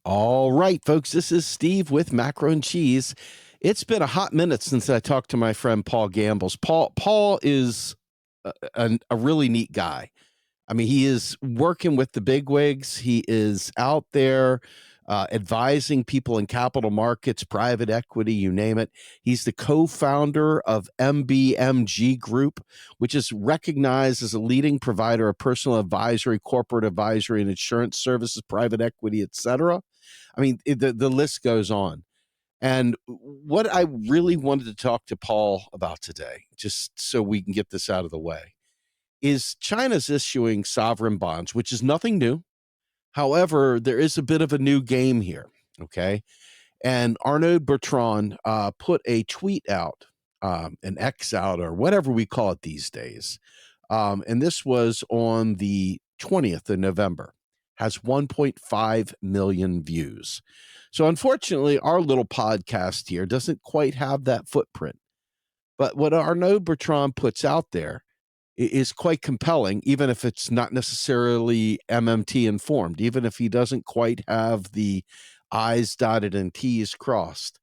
All right, folks, this is Steve with Macro and Cheese. It's been a hot minute since I talked to my friend Paul Gambles. Paul is a really neat guy. I mean, he is working with the bigwigs. He is out there advising people in capital markets, private equity, you name it. He's the co-founder of MBMG Group, which is recognized as a leading provider of personal advisory, corporate advisory, and insurance services, private equity, etc. I mean, the list goes on. And what I really wanted to talk to Paul about today, just so we can get this out of the way, is China's issuing sovereign bonds, which is nothing new. However, there is a bit of a new game here. Okay. And Arnaud Bertrand put a tweet out, an X out, or whatever we call it these days. And this was on the 20th of November, has 1.5 million views. So unfortunately, our little podcast here doesn't quite have that footprint. But what Arnaud Bertrand puts out there is quite compelling, even if it's not necessarily MMT informed, even if he doesn't quite have the I's dotted and T's crossed.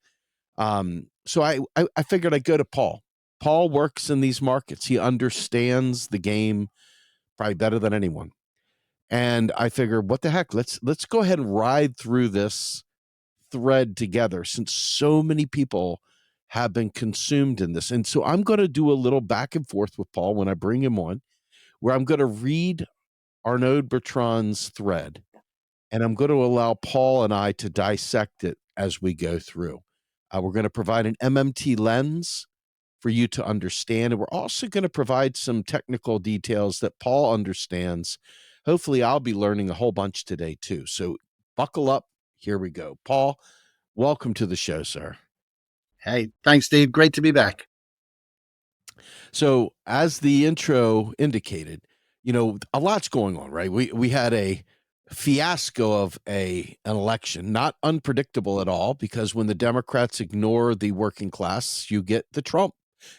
So I figured I'd go to Paul. Paul works in these markets. He understands the game probably better than anyone. And I figured, what the heck? Let's go ahead and ride through this thread together, since so many people have been consumed in this. And so I'm going to do a little back and forth with Paul when I bring him on, where I'm going to read Arnaud Bertrand's thread, and I'm going to allow Paul and I to dissect it as we go through. We're going to provide an MMT lens for you to understand, and we're also going to provide some technical details that Paul understands. Hopefully, I'll be learning a whole bunch today, too. So buckle up. Here we go. Paul, welcome to the show, sir. Hey, thanks, Steve. Great to be back. So, as the intro indicated, a lot's going on, right? We had a fiasco of an election, not unpredictable at all, because when the Democrats ignore the working class, you get the Trump.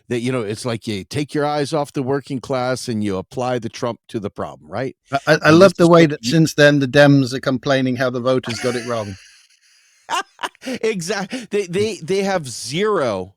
That it's like you take your eyes off the working class and you apply the Trump to the problem, right? I love the way that since then the Dems are complaining how the voters got it wrong. Exactly. They have zero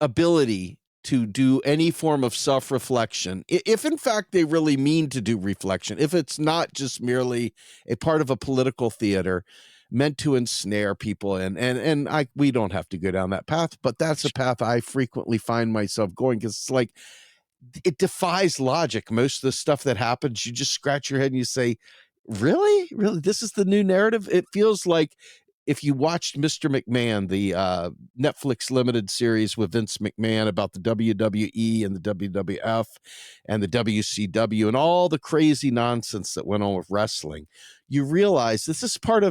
ability to do any form of self-reflection, if in fact they really mean to do reflection, if it's not just merely a part of a political theater meant to ensnare people. And we don't have to go down that path, but that's a path I frequently find myself going, because it's like, it defies logic. Most of the stuff that happens, you just scratch your head and you say, really, this is the new narrative. It feels like if you watched Mr. McMahon, the Netflix limited series with Vince McMahon about the WWE and the WWF and the WCW and all the crazy nonsense that went on with wrestling, you realize this is part,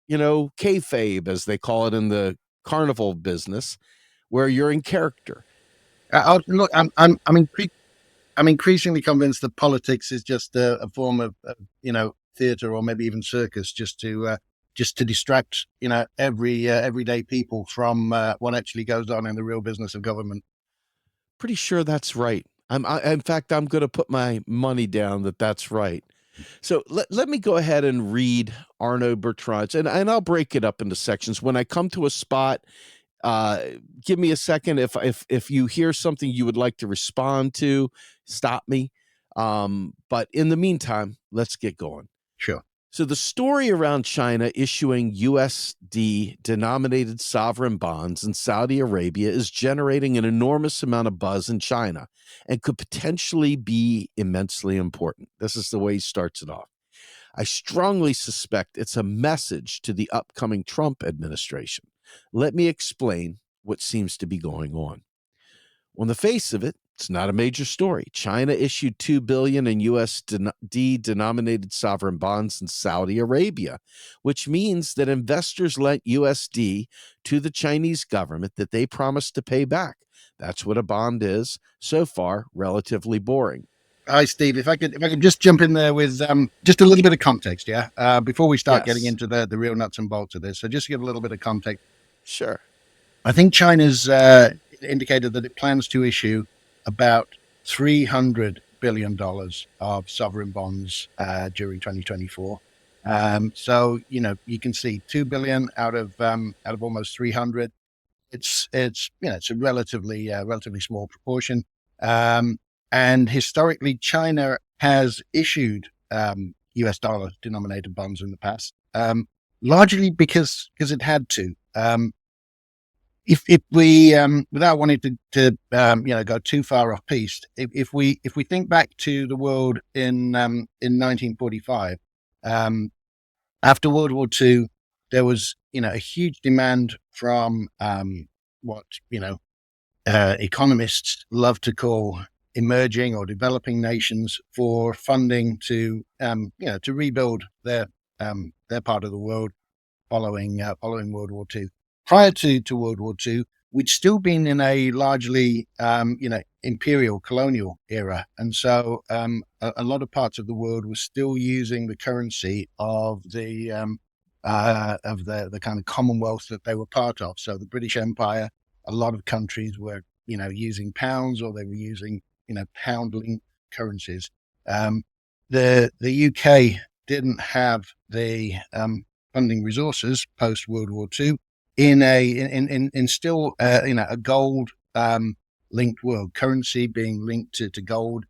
kayfabe, as they call it in the carnival business, where you're in character. Look, I'm increasingly convinced that politics is just a form of theater, or maybe even circus, just to distract everyday people from what actually goes on in the real business of government. Pretty sure that's right. In fact, I'm going to put my money down that that's right. So let me go ahead and read Arnaud Bertrand's, and I'll break it up into sections. When I come to a spot, give me a second. If you hear something you would like to respond to, stop me. But in the meantime, let's get going. Sure. So the story around China issuing USD denominated sovereign bonds in Saudi Arabia is generating an enormous amount of buzz in China and could potentially be immensely important. This is the way he starts it off. I strongly suspect it's a message to the upcoming Trump administration. Let me explain what seems to be going on. On the face of it, it's not a major story. China issued $2 billion in USD denominated sovereign bonds in Saudi Arabia, which means that investors lent USD to the Chinese government that they promised to pay back. That's what a bond is. So far, relatively boring. Hi, Steve. If I could just jump in there with just a little bit of context, before we start getting into the real nuts and bolts of this. So just to give a little bit of context. Sure. I think China's indicated that it plans to issue about $300 billion of sovereign bonds during 2024. So you can see 2 billion out of almost 300. It's a relatively small proportion. And historically, China has issued US dollar denominated bonds in the past, largely because it had to. If we without wanting to go too far off piste, if we think back to the world in 1945, after World War II, there was a huge demand from what economists love to call emerging or developing nations for funding to rebuild their part of the world following World War II. Prior to World War II, we'd still been in a largely imperial colonial era, and so a lot of parts of the world were still using the currency of the kind of Commonwealth that they were part of. So the British Empire, a lot of countries were using pounds, or they were using pound-linked currencies. The UK didn't have the funding resources post World War II in still a gold linked world, currency being linked to gold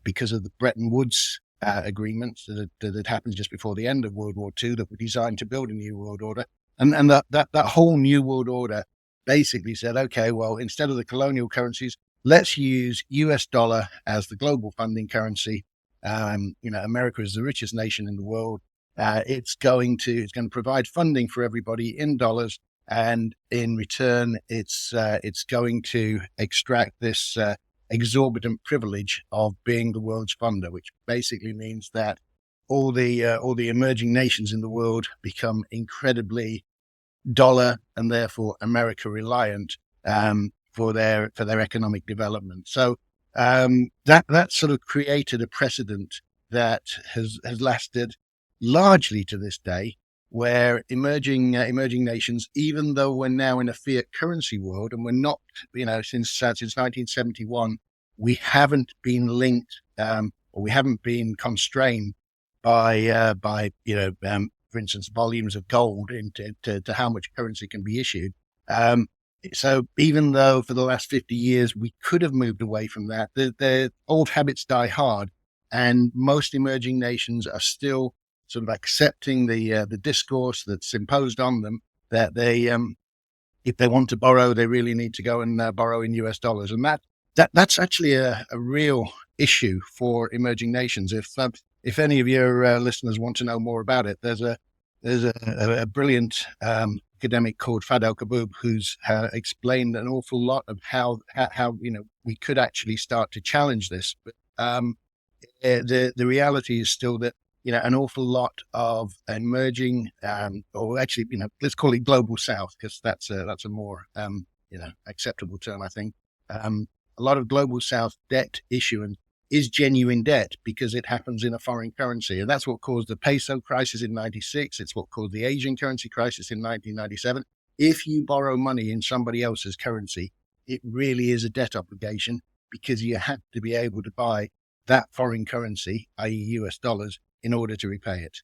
because of the Bretton Woods agreements that had happened just before the end of World War II, that were designed to build a new world order. And that whole new world order basically said, okay, well, instead of the colonial currencies, let's use US dollar as the global funding currency. America is the richest nation in the world. It's going to provide funding for everybody in dollars, and in return, it's going to extract this exorbitant privilege of being the world's funder, which basically means that all the emerging nations in the world become incredibly dollar and therefore America reliant for their economic development. So that sort of created a precedent that has lasted largely to this day, where emerging nations, even though we're now in a fiat currency world, and we're not, since 1971, we haven't been linked, or we haven't been constrained by for instance, volumes of gold to how much currency can be issued. So even though for the last 50 years we could have moved away from that, the old habits die hard, and most emerging nations are still sort of accepting the discourse that's imposed on them, that they, if they want to borrow, they really need to go and borrow in US dollars, and that's actually a real issue for emerging nations. If any of your listeners want to know more about it, there's a brilliant academic called Fadel Kaboub who's explained an awful lot of how we could actually start to challenge this. But the reality is still that an awful lot of emerging, or actually let's call it global South, because that's a more acceptable term, I think. A lot of global South debt issuance is genuine debt because it happens in a foreign currency. And that's what caused the peso crisis in 96. It's what caused the Asian currency crisis in 1997. If you borrow money in somebody else's currency, it really is a debt obligation, because you have to be able to buy that foreign currency, i.e. US dollars, in order to repay it.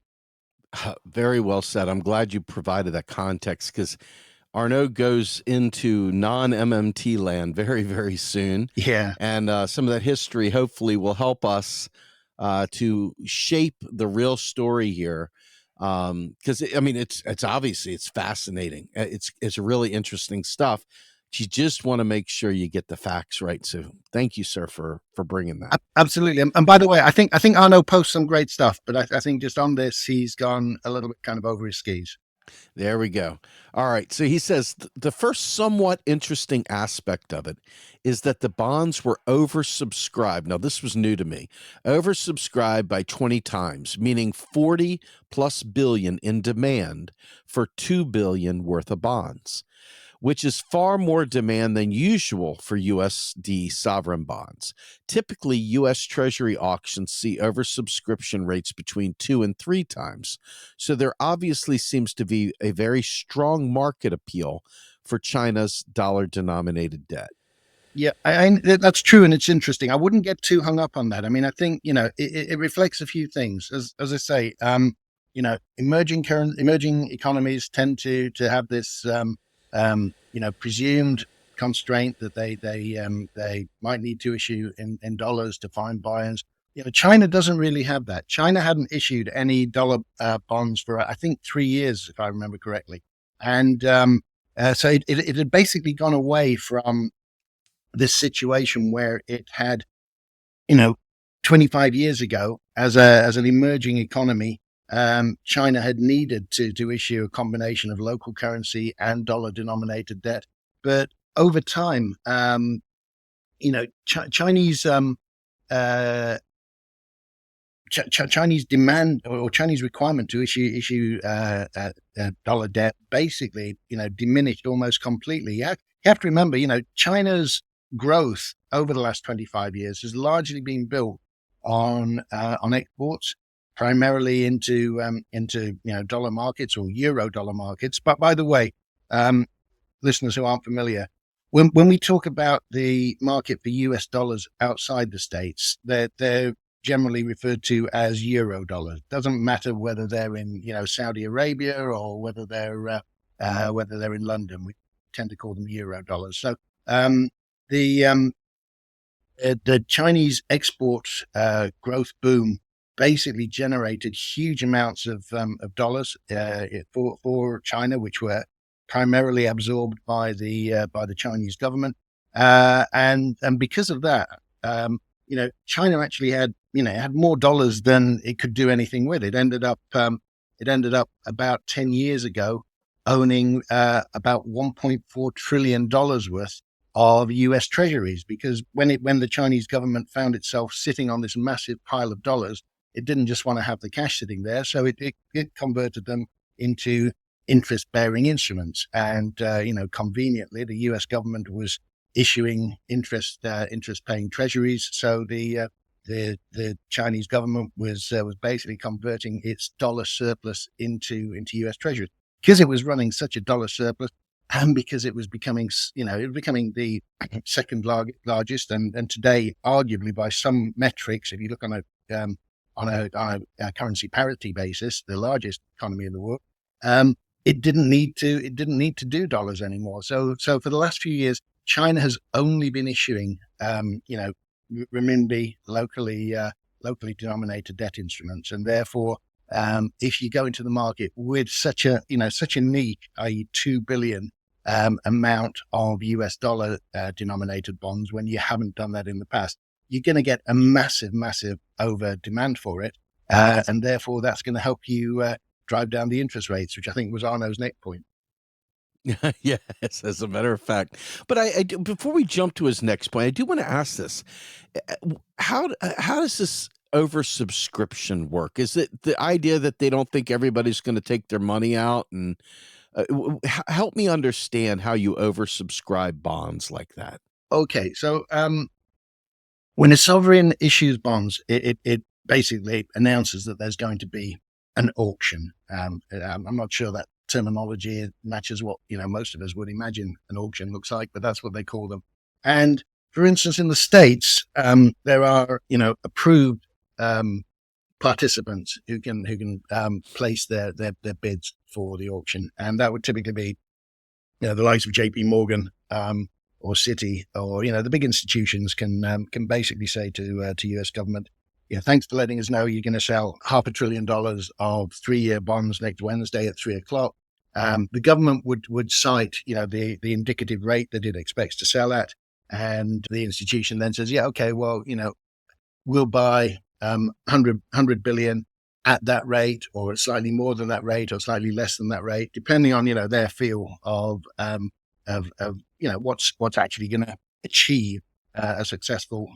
Very well said. I'm glad you provided that context, because Arnaud goes into non-MMT land very, very soon. Yeah. And some of that history hopefully will help us to shape the real story here. Because it's obviously, it's fascinating. It's really interesting stuff. You just want to make sure you get the facts right. So thank you, sir, for bringing that. Absolutely. And by the way, I think Arnaud posts some great stuff, but I think just on this, he's gone a little bit kind of over his skis. There we go. All right. So he says the first somewhat interesting aspect of it is that the bonds were oversubscribed. Now, this was new to me. Oversubscribed by 20 times, meaning 40 plus billion in demand for 2 billion worth of bonds, which is far more demand than usual for USD sovereign bonds. Typically, US Treasury auctions see oversubscription rates between 2 and 3 times. So there obviously seems to be a very strong market appeal for China's dollar-denominated debt. Yeah, that's true, and it's interesting. I wouldn't get too hung up on that. I mean, I think it reflects a few things. As I say, emerging economies tend to have this, presumed constraint that they might need to issue in dollars to find buyers. China doesn't really have that. China hadn't issued any dollar bonds for, I think, 3 years, if I remember correctly. And so it had basically gone away from this situation where it had, 25 years ago, as an emerging economy, China had needed to issue a combination of local currency and dollar-denominated debt. But over time, Chinese Chinese demand or Chinese requirement to issue dollar debt basically, diminished almost completely. You have to remember, China's growth over the last 25 years has largely been built on exports, primarily into dollar markets or euro dollar markets. But by the way, listeners who aren't familiar, when we talk about the market for US dollars outside the States, they're generally referred to as euro dollars. Doesn't matter whether they're in Saudi Arabia or whether they're in London. We tend to call them euro dollars. So the Chinese export growth boom basically generated huge amounts of dollars for China, which were primarily absorbed by the Chinese government, and because of that, China actually had more dollars than it could do anything with. It ended up about 10 years ago owning about $1.4 trillion worth of US treasuries, because when the Chinese government found itself sitting on this massive pile of dollars, it didn't just want to have the cash sitting there, so it converted them into interest-bearing instruments. And conveniently, the US government was issuing interest-paying treasuries, so the Chinese government was basically converting its dollar surplus into US treasuries, because it was running such a dollar surplus, and because it was becoming the second largest, and today, arguably by some metrics, if you look on a currency parity basis, the largest economy in the world. It didn't need to do dollars anymore. So for the last few years, China has only been issuing, renminbi, locally denominated debt instruments, and therefore, if you go into the market with such a niche, i.e., 2 billion amount of US dollar denominated bonds, when you haven't done that in the past, you're going to get a massive over demand for it, and therefore that's going to help you drive down the interest rates, which I think was Arnaud's next point. Yes, as a matter of fact. But I do, before we jump to his next point, I do want to ask this: how does this oversubscription work? Is it the idea that they don't think everybody's going to take their money out? And help me understand how you oversubscribe bonds like that. Okay, so when a sovereign issues bonds, it basically announces that there's going to be an auction. I'm not sure that terminology matches what most of us would imagine an auction looks like, but that's what they call them. And for instance, in the States, there are approved participants who can place their bids for the auction, and that would typically be the likes of JP Morgan or Citi, or the big institutions can basically say to US government, thanks for letting us know you're going to sell $500 billion of 3-year bonds next Wednesday at 3:00. The government would cite, the indicative rate that it expects to sell at, and the institution then says, yeah, okay, well, we'll buy 100 billion at that rate, or slightly more than that rate, or slightly less than that rate, depending on their feel of what's actually going to achieve a successful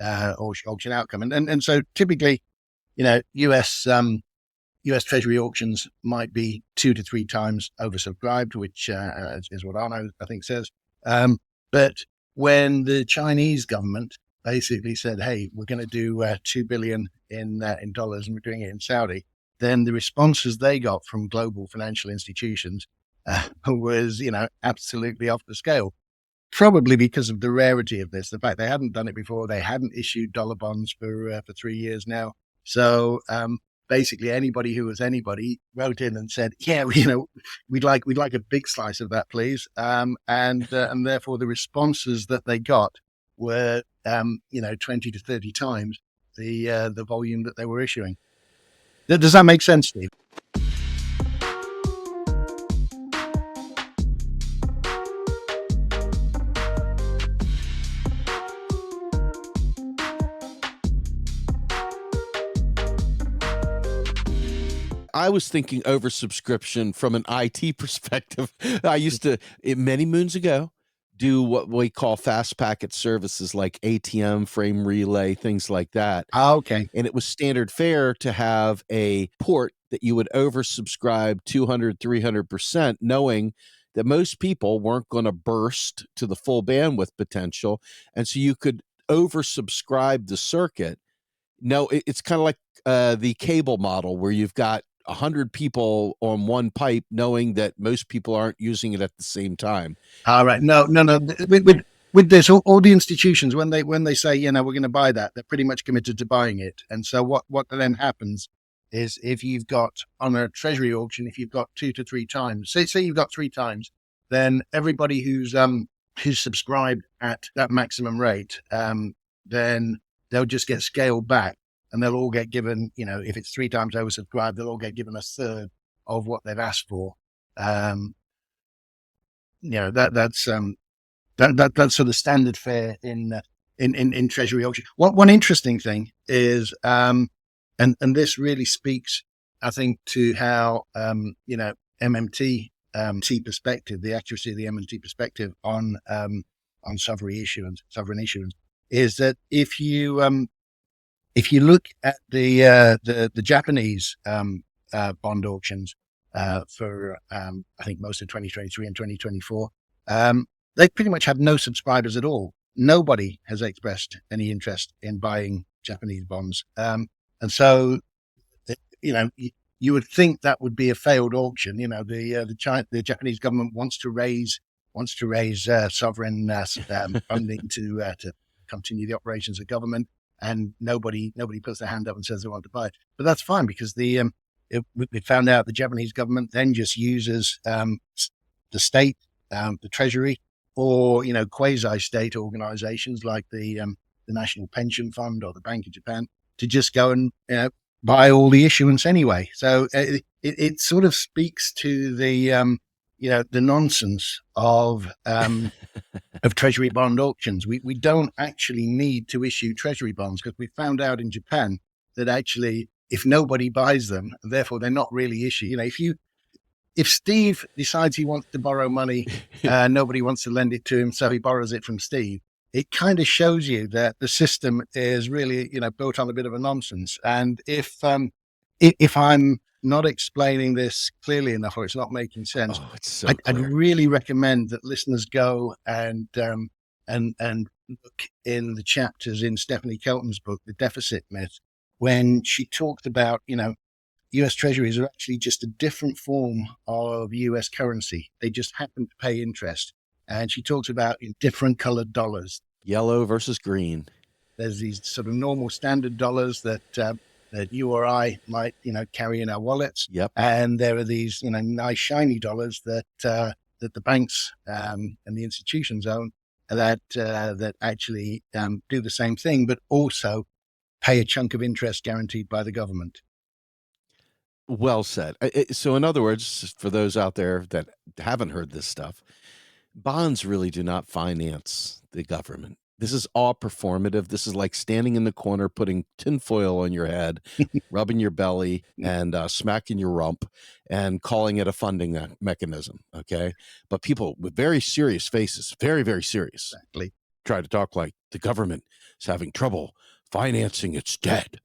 auction outcome. And so typically, US Treasury auctions might be 2 to 3 times oversubscribed, which is what Arnaud, I think, says. But when the Chinese government basically said, hey, we're going to do 2 billion in dollars, and we're doing it in Saudi, then the responses they got from global financial institutions was, absolutely off the scale. Probably because of the rarity of this, the fact they hadn't done it before, they hadn't issued dollar bonds for 3 years now. So basically anybody who was anybody wrote in and said, yeah, you know, we'd like a big slice of that, please. And therefore the responses that they got were, 20 to 30 times the volume that they were issuing. Does that make sense, Steve? I was thinking oversubscription from an IT perspective. I used to, many moons ago, do what we call fast packet services like ATM, frame relay, things like that. Okay. And it was standard fare to have a port that you would oversubscribe 200, 300%, knowing that most people weren't going to burst to the full bandwidth potential. And so you could oversubscribe the circuit. No, it's kind of like the cable model where you've got 100 people on one pipe, knowing that most people aren't using it at the same time. All right. No. With this, all the institutions, when they say, we're going to buy that, they're pretty much committed to buying it. And so what then happens is, if you've got on a treasury auction, if you've got 2 to 3 times, say you've got 3 times, then everybody who's subscribed at that maximum rate, then they'll just get scaled back, and they'll all get given, if it's 3 times oversubscribed, they'll all get given a third of what they've asked for. That's sort of standard fare in treasury auction. One interesting thing is, and this really speaks, I think, to how MMT perspective, the accuracy of the MMT perspective on sovereign issuance, is that if you look at the Japanese bond auctions for I think most of 2023 and 2024, they pretty much have no subscribers at all. Nobody has expressed any interest in buying Japanese bonds, and so you would think that would be a failed auction. The Japanese government wants to raise sovereign funding to continue the operations of government, and nobody puts their hand up and says they want to buy it. But that's fine, because we found out the Japanese government then just uses the state, the treasury, or quasi-state organizations like the National Pension Fund or the Bank of Japan to just go and buy all the issuance anyway. So it sort of speaks to the nonsense of treasury bond auctions. We don't actually need to issue treasury bonds, because we found out in Japan that actually, if nobody buys them, therefore they're not really issued. If Steve decides he wants to borrow money, nobody wants to lend it to him, so he borrows it from Steve. It kind of shows you that the system is really, built on a bit of a nonsense. And if I'm not explaining this clearly enough, or it's not making sense, I'd really recommend that listeners go and look in the chapters in Stephanie Kelton's book, The Deficit Myth, when she talked about, US treasuries are actually just a different form of US currency. They just happen to pay interest. And she talks about different colored dollars. Yellow versus green. There's these sort of normal standard dollars that you or I might, carry in our wallets. Yep. And there are these, nice shiny dollars that the banks and the institutions own that actually do the same thing, but also pay a chunk of interest guaranteed by the government. Well said. So in other words, for those out there that haven't heard this stuff, bonds really do not finance the government. This is all performative. This is like standing in the corner, putting tinfoil on your head, rubbing your belly, and smacking your rump, and calling it a funding mechanism. Okay. But people with very serious faces, very, very serious, Exactly, try to talk like the government is having trouble financing its debt,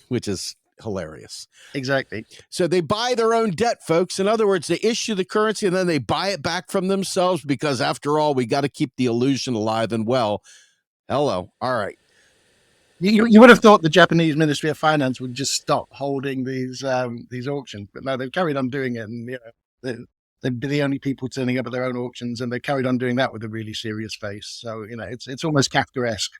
which is hilarious. Exactly. So they buy their own debt, folks. In other words, they issue the currency and then they buy it back from themselves, because after all, we got to keep the illusion alive and well. Hello. All right. You would have thought the Japanese Ministry of Finance would just stop holding these auctions, but no, they've carried on doing it, and they'd be the only people turning up at their own auctions, and they carried on doing that with a really serious face. So it's almost Kafkaesque.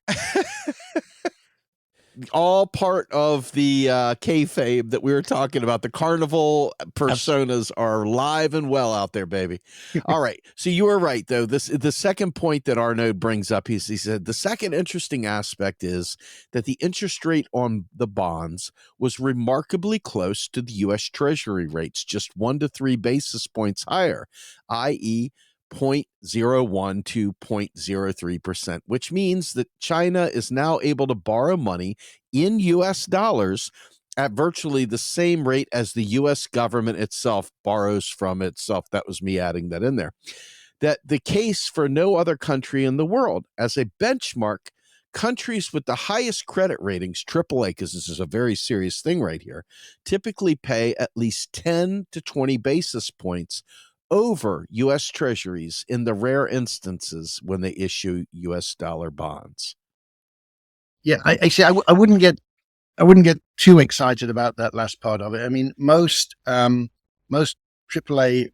all part of the kayfabe that we were talking about. The carnival personas are live and well out there, baby. All right. So you were right, though. The second point that Arnaud brings up, he said the second interesting aspect is that the interest rate on the bonds was remarkably close to the U.S. Treasury rates, just 1 to 3 basis points higher, i.e., 0.01 to 0.03%, which means that China is now able to borrow money in US dollars at virtually the same rate as the US government itself borrows from itself. That was me adding that in there. That the case for no other country in the world. As a benchmark, countries with the highest credit ratings, AAA, because this is a very serious thing right here, typically pay at least 10 to 20 basis points over U.S. Treasuries in the rare instances when they issue U.S. dollar bonds. Yeah, I wouldn't get too excited about that last part of it. I mean, most AAA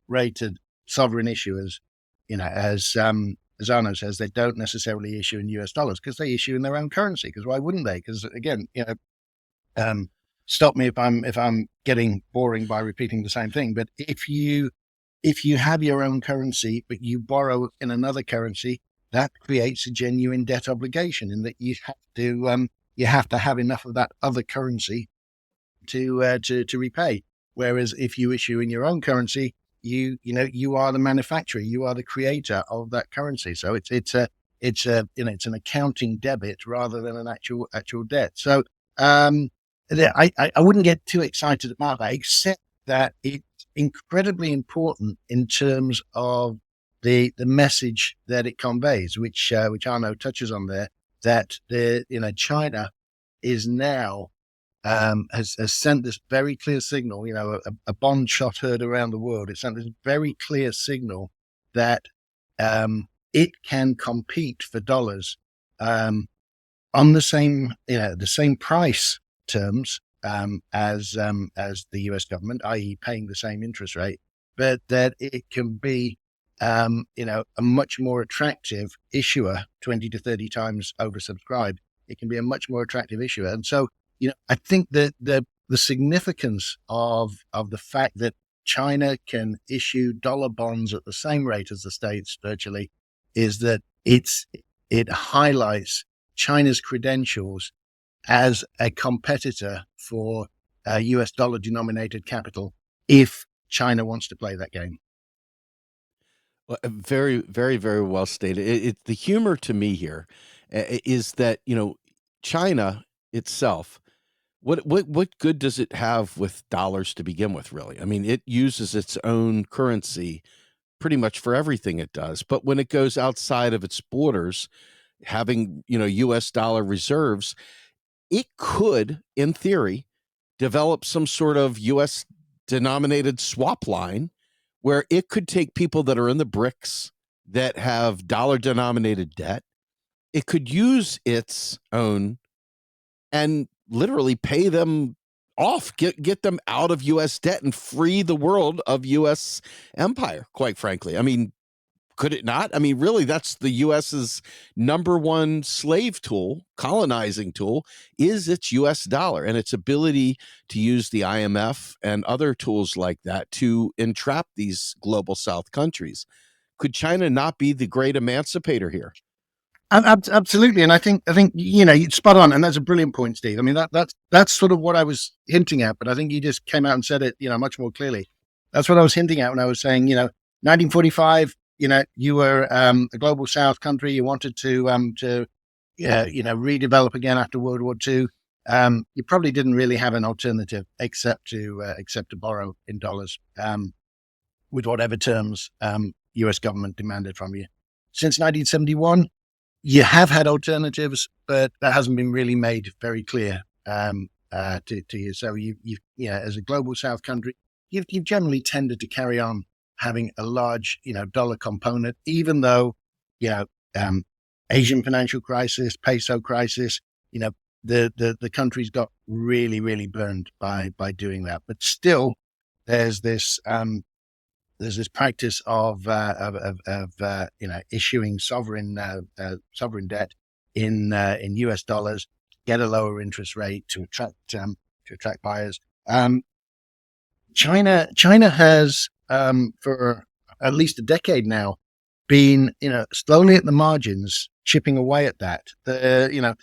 rated sovereign issuers, as Arnaud says, they don't necessarily issue in US dollars because they issue in their own currency. Because why wouldn't they? Because again, stop me if I'm getting boring by repeating the same thing. But if you have your own currency but you borrow in another currency, that creates a genuine debt obligation in that you have to have enough of that other currency to repay. Whereas if you issue in your own currency, you are the manufacturer, you are the creator of that currency. So it's an accounting debit rather than an actual debt. So I wouldn't get too excited about that, except that it's incredibly important in terms of the message that it conveys, which Arnaud touches on there, that China is now has sent this very clear signal. A Bond shot heard around the world. It sent this very clear signal that it can compete for dollars on the same price terms as the US government, i.e., paying the same interest rate, but that it can be a much more attractive issuer, 20 to 30 times oversubscribed. It can be a much more attractive issuer. And so, I think that the significance of the fact that China can issue dollar bonds at the same rate as the States virtually is that it highlights China's credentials as a competitor for US dollar denominated capital if China wants to play that game. Well, very, very, very well stated. The humor to me here is that China itself. What good does it have with dollars to begin with? Really, I mean, it uses its own currency pretty much for everything it does. But when it goes outside of its borders, having U.S. dollar reserves, it could, in theory, develop some sort of U.S. denominated swap line where it could take people that are in the BRICS that have dollar denominated debt. It could use its own and literally pay them off, get them out of U.S. debt and free the world of U.S. empire, quite frankly. I mean, could it not? I mean, really, that's the U.S.'s number one slave tool, colonizing tool, is its U.S. dollar and its ability to use the IMF and other tools like that to entrap these global South countries. Could China not be the great emancipator here? Absolutely, and I think you're spot on, and that's a brilliant point, Steve. I mean, that's sort of what I was hinting at, but I think you just came out and said it, much more clearly. That's what I was hinting at when I was saying, 1945. You were a global South country. You wanted to redevelop again after World War II. You probably didn't really have an alternative except to borrow in dollars with whatever terms U.S. government demanded from you. Since 1971, you have had alternatives, but that hasn't been really made very clear to you. So you as a global South country, you've generally tended to carry on having a large, dollar component, even though, Asian financial crisis, peso crisis, the country's got really, really burned by doing that. But still, there's this practice of issuing sovereign debt in US dollars. get a lower interest rate to attract buyers. China has for at least a decade now been slowly at the margins chipping away at that. There's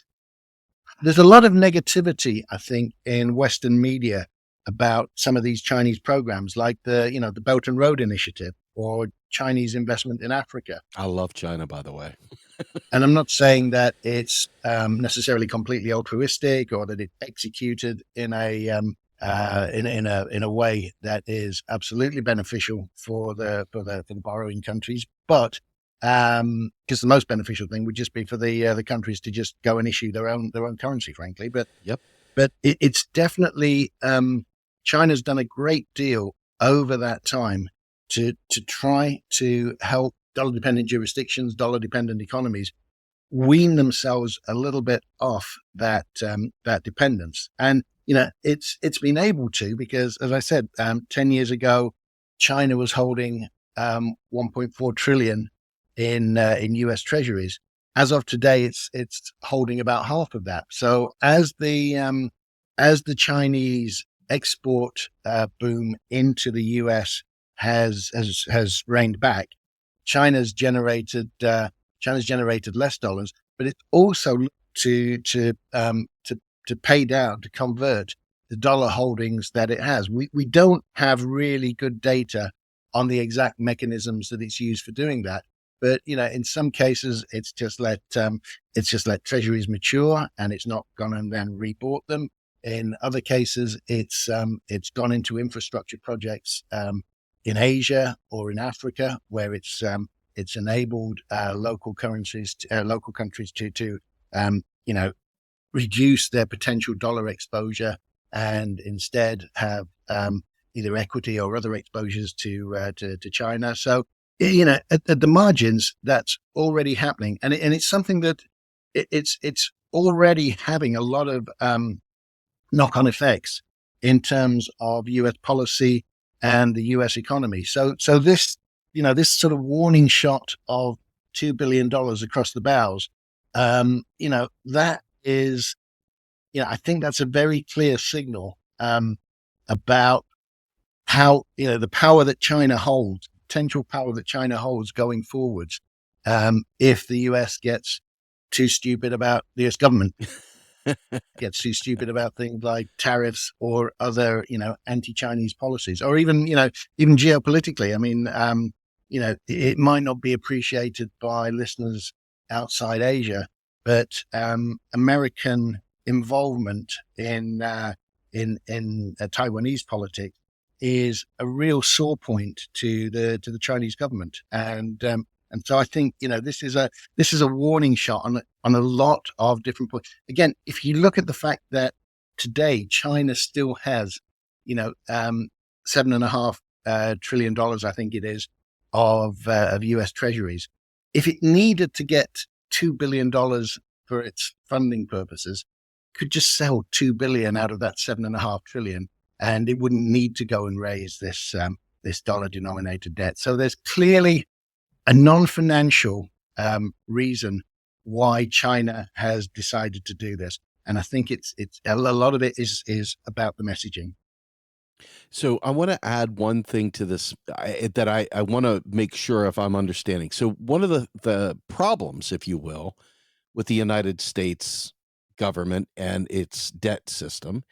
a lot of negativity, I think, in Western media about some of these Chinese programs, like the Belt and Road Initiative or Chinese investment in Africa. I love China, by the way. And I'm not saying that it's necessarily completely altruistic or that it's executed in a way that is absolutely beneficial for the borrowing countries, but because the most beneficial thing would just be for the countries to just go and issue their own currency, frankly. But Yep. but it's definitely China's done a great deal over that time to try to help dollar-dependent jurisdictions, dollar-dependent economies wean themselves a little bit off that dependence. And it's been able to, because as I said, 10 years ago, China was holding 1.4 trillion in US treasuries. As of today, it's holding about half of that. So as the Chinese export boom into the US has reined back, China's generated less dollars, but it's also to pay down, to convert the dollar holdings that it has. We don't have really good data on the exact mechanisms that it's used for doing that. But in some cases, it's just let treasuries mature, and it's not gone and then rebought them. In other cases, it's gone into infrastructure projects in Asia or in Africa, where it's enabled local countries to reduce their potential dollar exposure and instead have either equity or other exposures to China. So at the margins, that's already happening, and it's something that it's already having a lot of knock-on effects in terms of U.S. policy and the U.S. economy. So this sort of warning shot of $2 billion across the bows, that is, I think that's a very clear signal about how, the power that China holds, potential power that China holds going forwards, if the US gets too stupid about the US government gets too stupid about things like tariffs or other, anti-Chinese policies, or even geopolitically. I mean, it might not be appreciated by listeners outside Asia, but American involvement in Taiwanese politics is a real sore point to the Chinese government, and so I think this is a warning shot on a lot of different points. Again, if you look at the fact that today China still has $7.5 trillion, I think it is, of US treasuries. If it needed to get $2 billion for its funding purposes, could just sell 2 billion out of that 7.5 trillion, and it wouldn't need to go and raise this dollar-denominated debt. So there's clearly a non-financial reason why China has decided to do this, and I think it's a lot of it is about the messaging. So I want to add one thing to this that I want to make sure if I'm understanding. So one of the problems, if you will, with the United States government and its debt system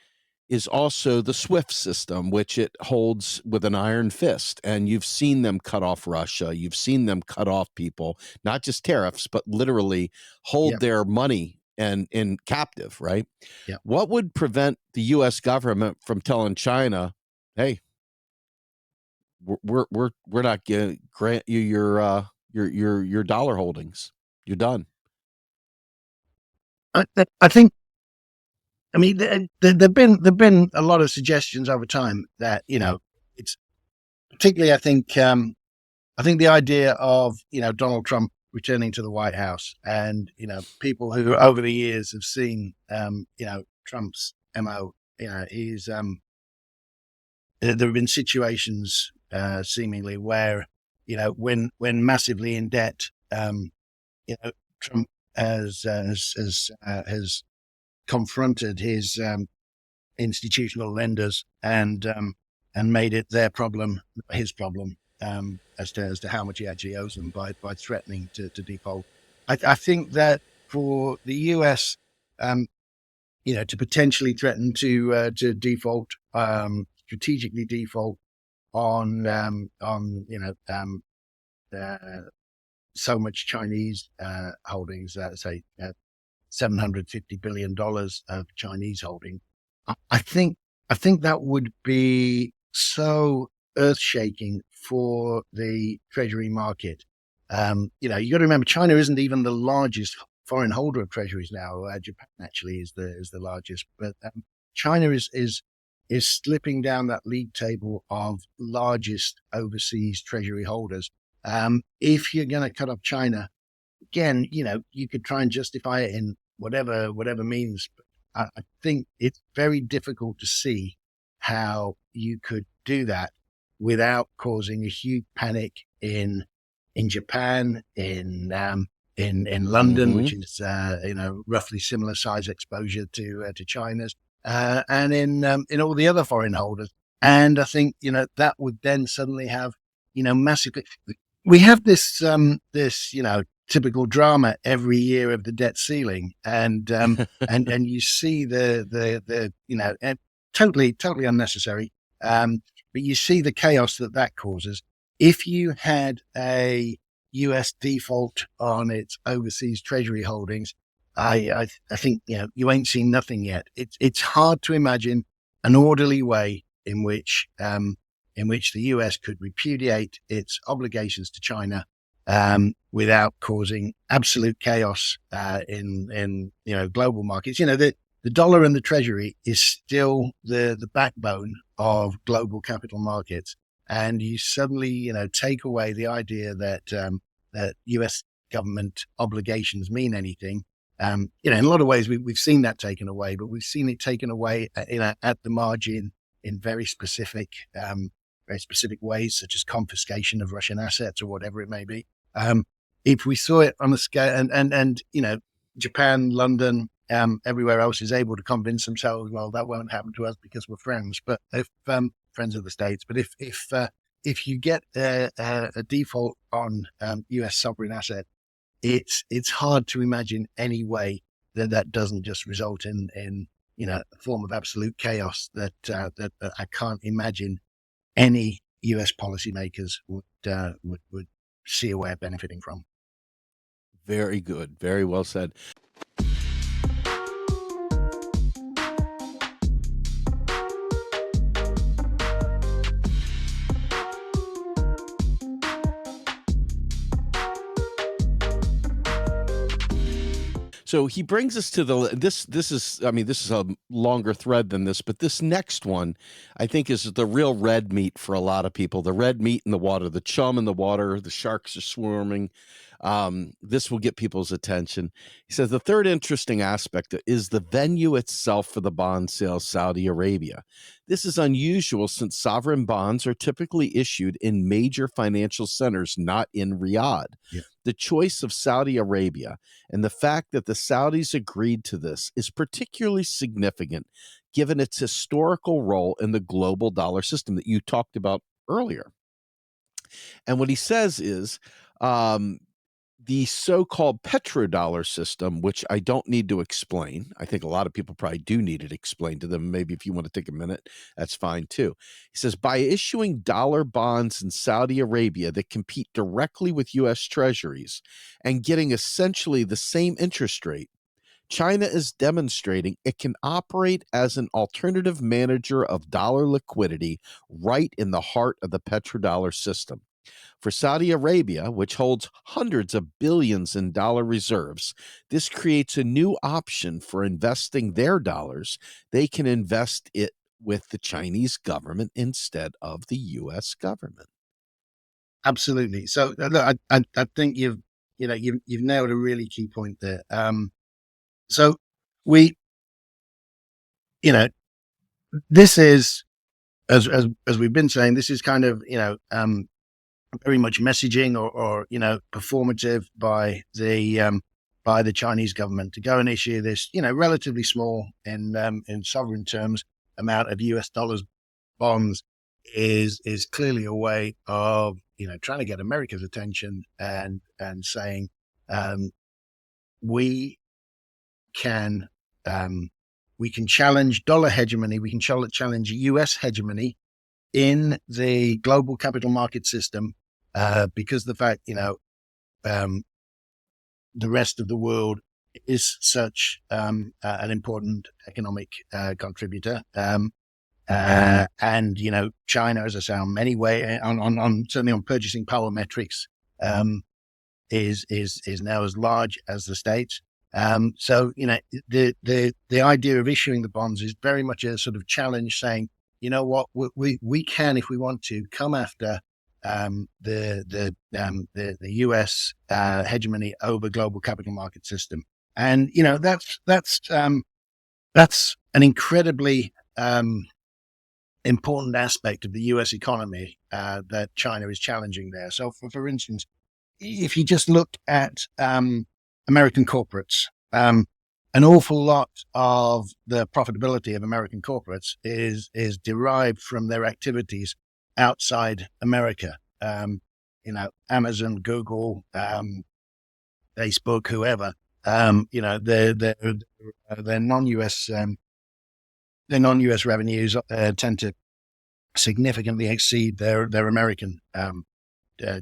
is also the SWIFT system, which it holds with an iron fist. And you've seen them cut off Russia. You've seen them cut off people, not just tariffs, but literally hold Yep. their money and in captive, right? Yep. What would prevent the US government from telling China, hey, we're not going to grant you your dollar holdings. You're done. I think. I mean, there've been a lot of suggestions over time that it's particularly. I think the idea of Donald Trump returning to the White House, and people who over the years have seen Trump's MO. He's there have been situations seemingly where when massively in debt, Trump has confronted his institutional lenders and made it their problem, his problem, as to how much he actually owes them by threatening to default. I think that for the US, to potentially threaten to default, strategically default on so much Chinese holdings, say $750 billion of Chinese holding. I think that would be so earth-shaking for the treasury market. You got to remember, China isn't even the largest foreign holder of treasuries now. Japan actually is the largest, but China is slipping down that league table of largest overseas treasury holders. If you're going to cut off China, again, you could try and justify it in whatever means. But I think it's very difficult to see how you could do that without causing a huge panic in Japan, in London, which is roughly similar size exposure to China's, and in all the other foreign holders. And I think that would then suddenly have massively. We have this typical drama every year of the debt ceiling, and you see the totally unnecessary, but you see the chaos that causes. If you had a US default on its overseas treasury holdings, I think you ain't seen nothing yet. It's hard to imagine an orderly way in which the US could repudiate its obligations to China without causing absolute chaos in global markets. The dollar and the treasury is still the backbone of global capital markets, and you suddenly take away the idea that US government obligations mean anything. In a lot of ways we've seen that taken away, but we've seen it taken away at the margin in very specific ways, such as confiscation of Russian assets or whatever it may be. If we saw it on a scale, and Japan, London, everywhere else is able to convince themselves, well, that won't happen to us because we're friends. But if friends of the states, but if you get a default on US sovereign asset, it's hard to imagine any way that doesn't just result in a form of absolute chaos that I can't imagine any US policymakers would see a way of benefiting from. Very good. Very well said. So he brings us to this is a longer thread than this, but this next one I think is the real red meat for a lot of people. The red meat in the water, the chum in the water, the sharks are swarming. This will get people's attention. He says the third interesting aspect is the venue itself for the bond sale, Saudi Arabia. This is unusual since sovereign bonds are typically issued in major financial centers, not in Riyadh. Yeah. The choice of Saudi Arabia and the fact that the Saudis agreed to this is particularly significant given its historical role in the global dollar system that you talked about earlier. And what he says is the so-called petrodollar system, which I don't need to explain. I think a lot of people probably do need it explained to them. Maybe if you want to take a minute, that's fine too. He says, by issuing dollar bonds in Saudi Arabia that compete directly with U.S. treasuries and getting essentially the same interest rate, China is demonstrating it can operate as an alternative manager of dollar liquidity right in the heart of the petrodollar system. For Saudi Arabia, which holds hundreds of billions in dollar reserves, this creates a new option for investing their dollars. They can invest it with the Chinese government instead of the U.S. government. Absolutely. So look, I think you've nailed a really key point there. So we, this is, as we've been saying, this is kind of very much messaging or performative by the by the Chinese government to go and issue this, relatively small in sovereign terms amount of US dollars bonds is clearly a way of trying to get America's attention and saying we can challenge dollar hegemony, we can challenge US hegemony in the global capital market system because the fact the rest of the world is such an important economic contributor. And China, as I say, on many ways, on certainly on purchasing power metrics, is now as large as the States. So the idea of issuing the bonds is very much a sort of challenge, saying, you know what, we can, if we want to, come after the US hegemony over global capital market system, and that's an incredibly important aspect of the US economy that China is challenging there. So, for instance, if you just look at American corporates, an awful lot of the profitability of American corporates is derived from their activities outside America. Amazon, Google, Facebook, whoever. Their non-US revenues tend to significantly exceed their American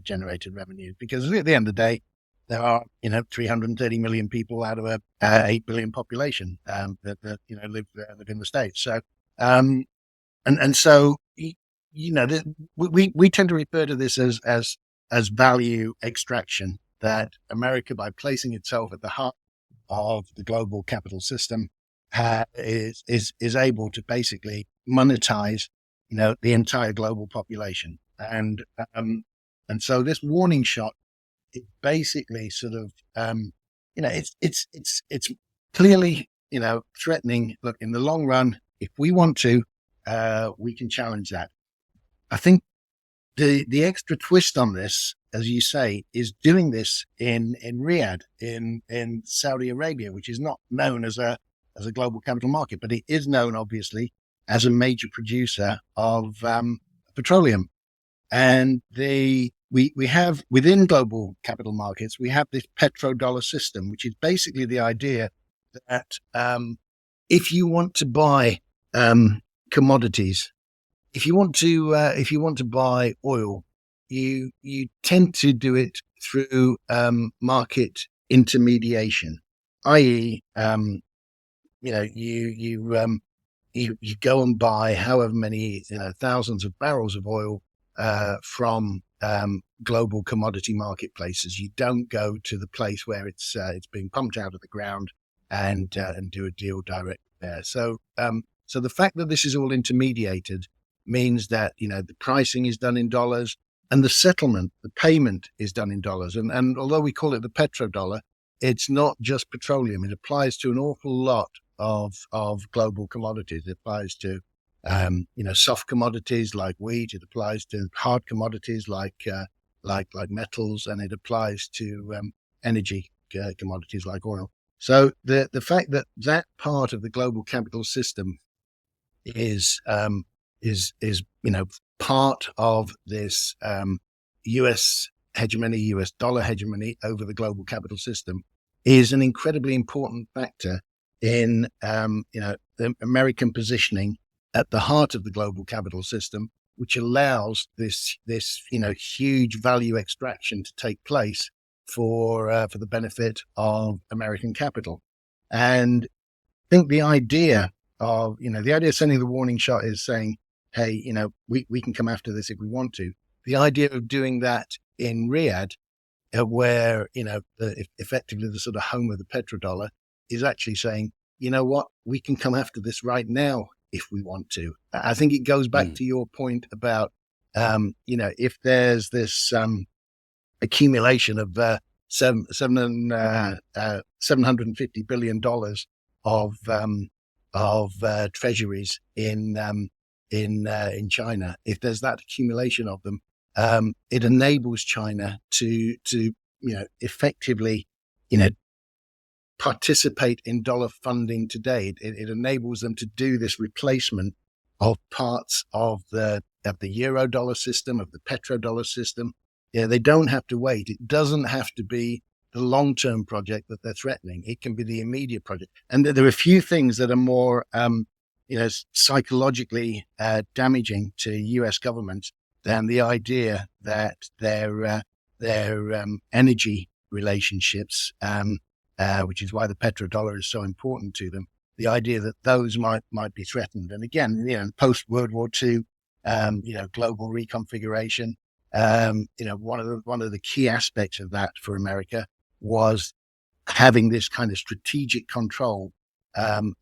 generated revenues, because at the end of the day, there are 330 million people out of a 8 billion population that live in the States. So so we tend to refer to this as value extraction. That America, by placing itself at the heart of the global capital system, is able to basically monetize the entire global population, and so this warning shot is basically sort of it's clearly threatening. Look, in the long run, if we want to, we can challenge that. I think the extra twist on this, as you say, is doing this in Riyadh, in Saudi Arabia, which is not known as a global capital market, but it is known, obviously, as a major producer of petroleum. And we have, within global capital markets, we have this petrodollar system, which is basically the idea that if you want to buy commodities, if you want to buy oil, you tend to do it through market intermediation, i.e., you go and buy however many thousands of barrels of oil from global commodity marketplaces. You don't go to the place where it's being pumped out of the ground and do a deal direct there. So the fact that this is all intermediated means that the pricing is done in dollars, and the settlement, the payment, is done in dollars. And although we call it the petrodollar, it's not just petroleum. It applies to an awful lot of global commodities. It applies to soft commodities like wheat. It applies to hard commodities like metals, and it applies to energy commodities like oil. So the fact that part of the global capital system is part of this US hegemony, US dollar hegemony over the global capital system, is an incredibly important factor in the American positioning at the heart of the global capital system, which allows this huge value extraction to take place for the benefit of American capital. And I think the idea of sending the warning shot is saying, hey, we can come after this if we want to. The idea of doing that in Riyadh, where effectively the sort of home of the petrodollar, is actually saying, you know what, we can come after this right now if we want to. I think it goes back to your point about if there's this accumulation of $750 billion of treasuries in China, if there's that accumulation of them, it enables China to effectively participate in dollar funding today. It enables them to do this replacement of parts of the euro dollar system, of the petrodollar system. Yeah, they don't have to wait. It doesn't have to be the long-term project that they're threatening. It can be the immediate project. And there are a few things that are more, psychologically damaging to U.S. government than the idea that their energy relationships, which is why the petrodollar is so important to them, the idea that those might be threatened. And again, post World War II, global reconfiguration, one of the key aspects of that for America was having this kind of strategic control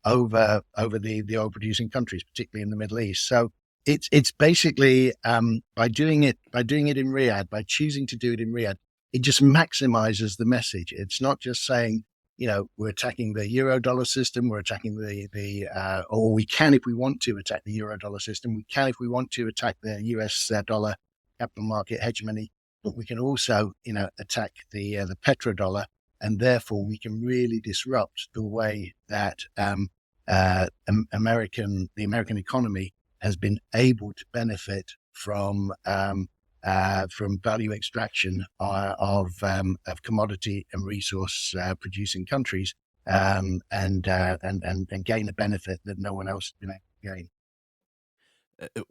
over the oil producing countries, particularly in the Middle East. So it's basically by doing it in Riyadh, by choosing to do it in Riyadh, it just maximizes the message. It's not just saying, we're attacking the euro dollar system, we're attacking or we can, if we want to, attack the euro dollar system. We can, if we want to, attack the US dollar capital market hegemony, but we can also, attack the petrodollar, and therefore we can really disrupt the way that the American economy has been able to benefit from value extraction of commodity and resource producing countries, and gain a benefit that no one else has been able to gain.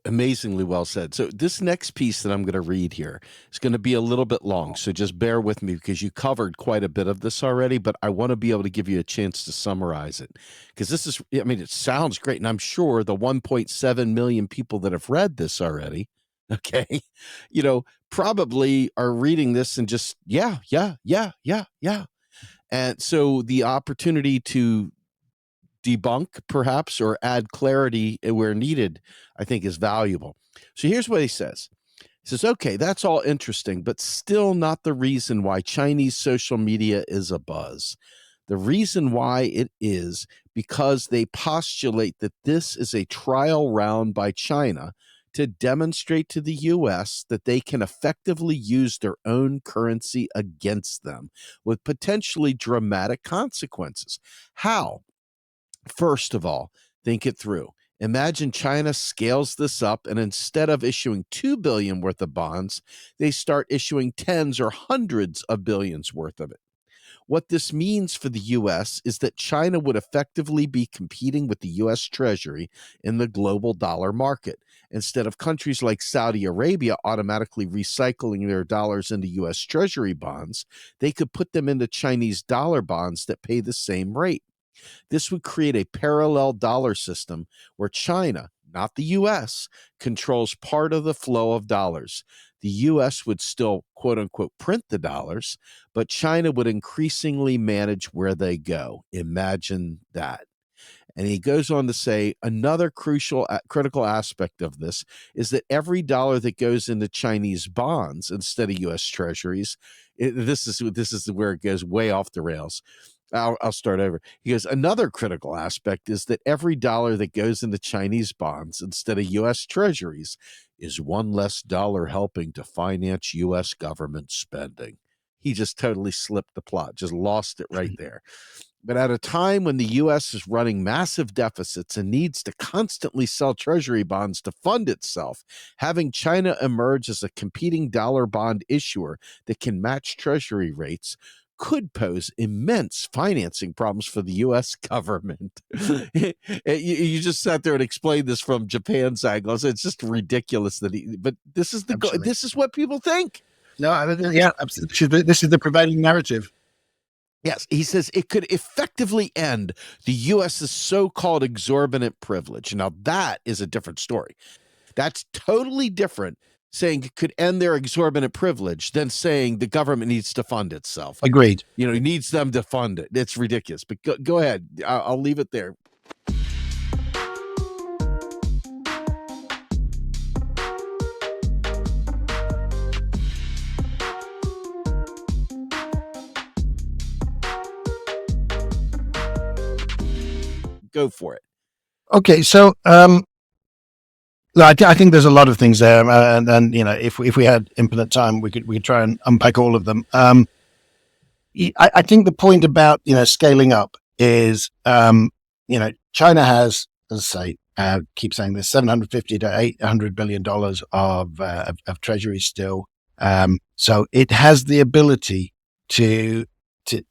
Amazingly well said. So this next piece that I'm going to read here is going to be a little bit long, so just bear with me because you covered quite a bit of this already, but I want to be able to give you a chance to summarize it, because it sounds great, and I'm sure the 1.7 million people that have read this already, okay, probably are reading this and just, yeah. And so the opportunity to debunk perhaps or add clarity where needed, I think is valuable. So here's what he says. He says, okay, that's all interesting, but still not the reason why Chinese social media is a buzz. The reason why it is because they postulate that this is a trial round by China to demonstrate to the U.S. that they can effectively use their own currency against them with potentially dramatic consequences. How? First of all, think it through. Imagine China scales this up, and instead of issuing $2 billion worth of bonds, they start issuing tens or hundreds of billions worth of it. What this means for the U.S. is that China would effectively be competing with the U.S. Treasury in the global dollar market. Instead of countries like Saudi Arabia automatically recycling their dollars into U.S. Treasury bonds, they could put them into Chinese dollar bonds that pay the same rate. This would create a parallel dollar system where China, not the U.S., controls part of the flow of dollars. The U.S. would still, quote unquote, print the dollars, but China would increasingly manage where they go. Imagine that. And he goes on to say another critical aspect of this is that every dollar that goes into Chinese bonds instead of U.S. Treasuries, this is where it goes way off the rails. I'll start over. He goes, another critical aspect is that every dollar that goes into Chinese bonds instead of U.S. Treasuries is one less dollar helping to finance U.S. government spending. He just totally slipped the plot, just lost it right there. But at a time when the U.S. is running massive deficits and needs to constantly sell treasury bonds to fund itself, having China emerge as a competing dollar bond issuer that can match treasury rates could pose immense financing problems for the U.S. government. You just sat there and explained this from Japan's angle. So it's just ridiculous but this is this is what people think. No, yeah, absolutely. This is the prevailing narrative. Yes, he says it could effectively end the U.S.'s so-called exorbitant privilege. Now, that is a different story. That's totally different, saying it could end their exorbitant privilege, than saying the government needs to fund itself. Agreed. It needs them to fund it. It's ridiculous. But go ahead. I'll leave it there. Go for it. Okay, so I think there's a lot of things there, and if we had infinite time, we could try and unpack all of them. I think the point about scaling up is China has, as I say, keep saying this, 750 to 800 billion dollars of treasuries still. So it has the ability to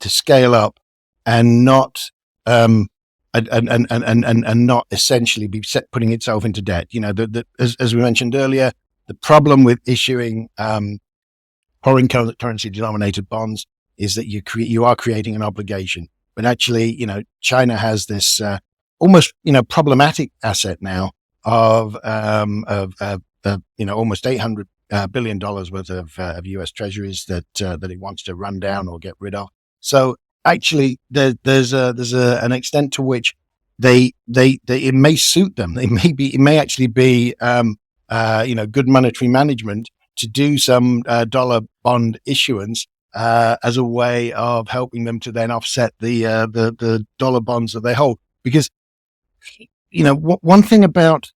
scale up and not and not essentially be putting itself into debt. As we mentioned earlier, the problem with issuing foreign currency denominated bonds is that you are creating an obligation. But actually, China has this almost problematic asset now of almost $800 billion worth of U.S. treasuries that it wants to run down or get rid of. So actually, there's an extent to which it may suit them. It may actually be good monetary management to do some dollar bond issuance as a way of helping them to then offset the dollar bonds that they hold. Because one thing about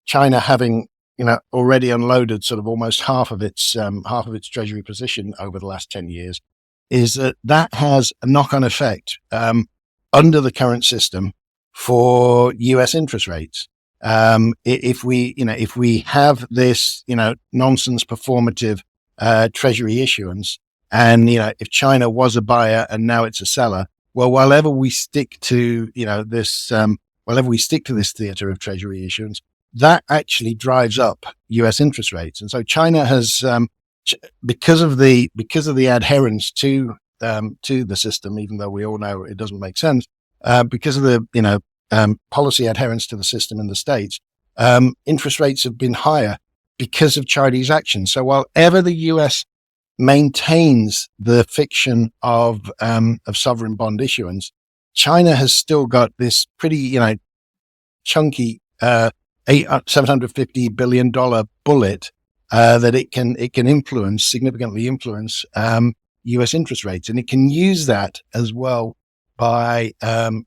China having already unloaded sort of almost half of its treasury position over the last 10 years is that has a knock-on effect under the current system for US interest rates. If we have this nonsense performative treasury issuance, and if China was a buyer and now it's a seller, well, whenever we stick to this theater of treasury issuance, that actually drives up US interest rates. And so China has because of the adherence to the system, even though we all know it doesn't make sense, because of the policy adherence to the system in the States, interest rates have been higher because of Chinese action. So while ever the US maintains the fiction of sovereign bond issuance, China has still got this pretty chunky $750 billion bullet that it can significantly influence US interest rates, and it can use that as well by